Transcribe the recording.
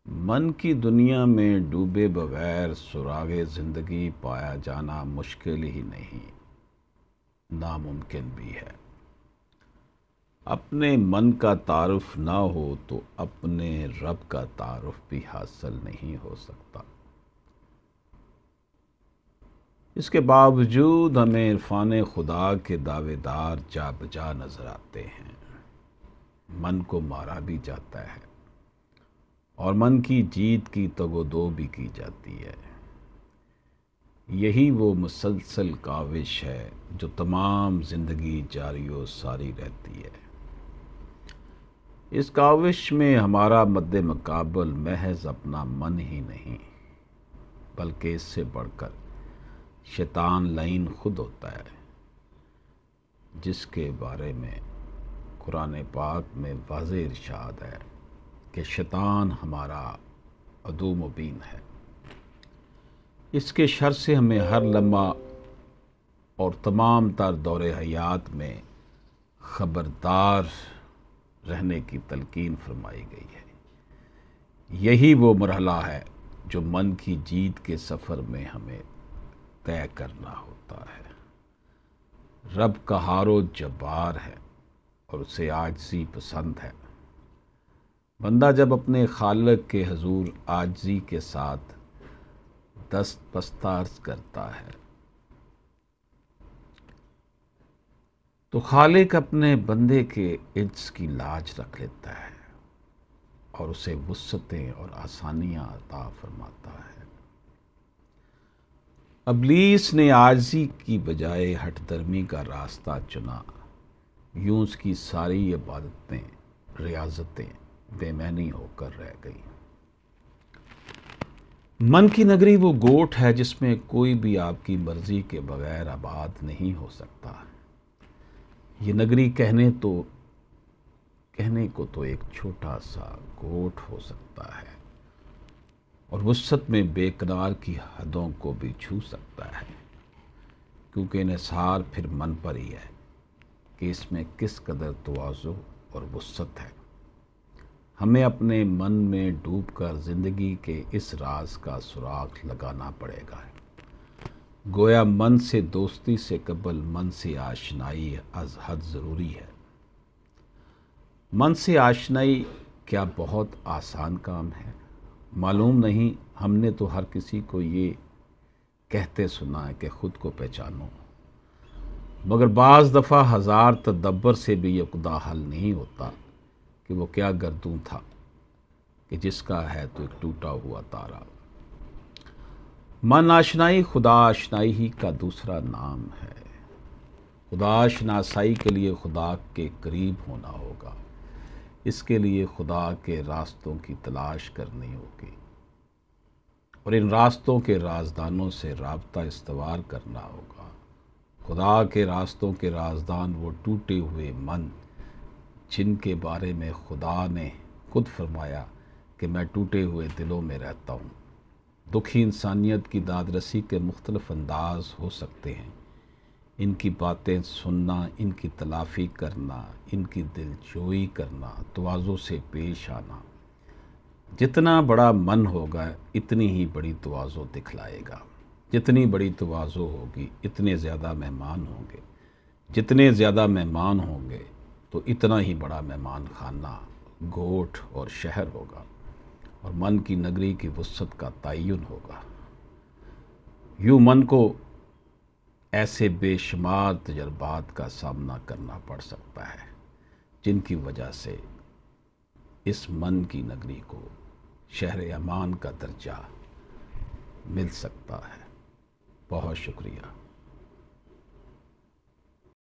من کی دنیا میں ڈوبے بغیر سراغ زندگی پایا جانا مشکل ہی نہیں، ناممکن بھی ہے۔ اپنے من کا تعارف نہ ہو تو اپنے رب کا تعارف بھی حاصل نہیں ہو سکتا۔ اس کے باوجود ہمیں عرفان خدا کے دعوے دار جا بجا نظر آتے ہیں۔ من کو مارا بھی جاتا ہے اور من کی جیت کی تگ و دو بھی کی جاتی ہے۔ یہی وہ مسلسل کاوش ہے جو تمام زندگی جاری و ساری رہتی ہے۔ اس کاوش میں ہمارا مد مقابل محض اپنا من ہی نہیں، بلکہ اس سے بڑھ کر شیطان لعین خود ہوتا ہے، جس کے بارے میں قرآن پاک میں واضح ارشاد ہے کہ شیطان ہمارا عدو مبین ہے۔ اس کے شر سے ہمیں ہر لمحہ اور تمام تر دور حیات میں خبردار رہنے کی تلقین فرمائی گئی ہے۔ یہی وہ مرحلہ ہے جو من کی جیت کے سفر میں ہمیں طے کرنا ہوتا ہے۔ رب قہار و جبار ہے اور اسے عاجزی پسند ہے۔ بندہ جب اپنے خالق کے حضور عاجزی کے ساتھ دست بستار کرتا ہے تو خالق اپنے بندے کے عجز کی لاج رکھ لیتا ہے اور اسے وسعتیں اور آسانیاں عطا فرماتا ہے۔ ابلیس نے عاجزی کی بجائے ہٹ درمی کا راستہ چنا، یوں اس کی ساری عبادتیں، ریاضتیں بے معنی ہو کر رہ گئیں۔ من کی نگری وہ گوٹھ ہے جس میں کوئی بھی آپ کی مرضی کے بغیر آباد نہیں ہو سکتا۔ یہ نگری کہنے کو تو ایک چھوٹا سا گوٹھ ہو سکتا ہے اور وسعت میں بے قرار کی حدوں کو بھی چھو سکتا ہے، کیونکہ انحصار پھر من پر ہی ہے کہ اس میں کس قدر تواضع اور وسعت ہے۔ ہمیں اپنے من میں ڈوب کر زندگی کے اس راز کا سراغ لگانا پڑے گا۔ گویا من سے دوستی سے قبل من سے آشنائی از حد ضروری ہے۔ من سے آشنائی کیا بہت آسان کام ہے؟ معلوم نہیں۔ ہم نے تو ہر کسی کو یہ کہتے سنا ہے کہ خود کو پہچانو، مگر بعض دفعہ ہزار تدبر سے بھی یہ خدا حل نہیں ہوتا کہ وہ کیا گردوں تھا کہ جس کا ہے تو ایک ٹوٹا ہوا تارا۔ من آشنائی خدا آشنائی ہی کا دوسرا نام ہے۔ خدا شناسائی کے لیے خدا کے قریب ہونا ہوگا، اس کے لیے خدا کے راستوں کی تلاش کرنی ہوگی اور ان راستوں کے رازدانوں سے رابطہ استوار کرنا ہوگا۔ خدا کے راستوں کے رازدان وہ ٹوٹے ہوئے من جن کے بارے میں خدا نے خود فرمایا کہ میں ٹوٹے ہوئے دلوں میں رہتا ہوں۔ دکھی انسانیت کی دادرسی کے مختلف انداز ہو سکتے ہیں۔ ان کی باتیں سننا، ان کی تلافی کرنا، ان کی دل جوئی کرنا، تواضع سے پیش آنا۔ جتنا بڑا من ہوگا اتنی ہی بڑی تواضع دکھلائے گا۔ جتنی بڑی تواضع ہوگی اتنے زیادہ مہمان ہوں گے۔ جتنے زیادہ مہمان ہوں گے تو اتنا ہی بڑا مہمان خانہ، گوٹھ اور شہر ہوگا اور من کی نگری کی وسعت کا تعین ہوگا۔ یوں من کو ایسے بے شمار تجربات کا سامنا کرنا پڑ سکتا ہے جن کی وجہ سے اس من کی نگری کو شہر امان کا درجہ مل سکتا ہے۔ بہت شکریہ۔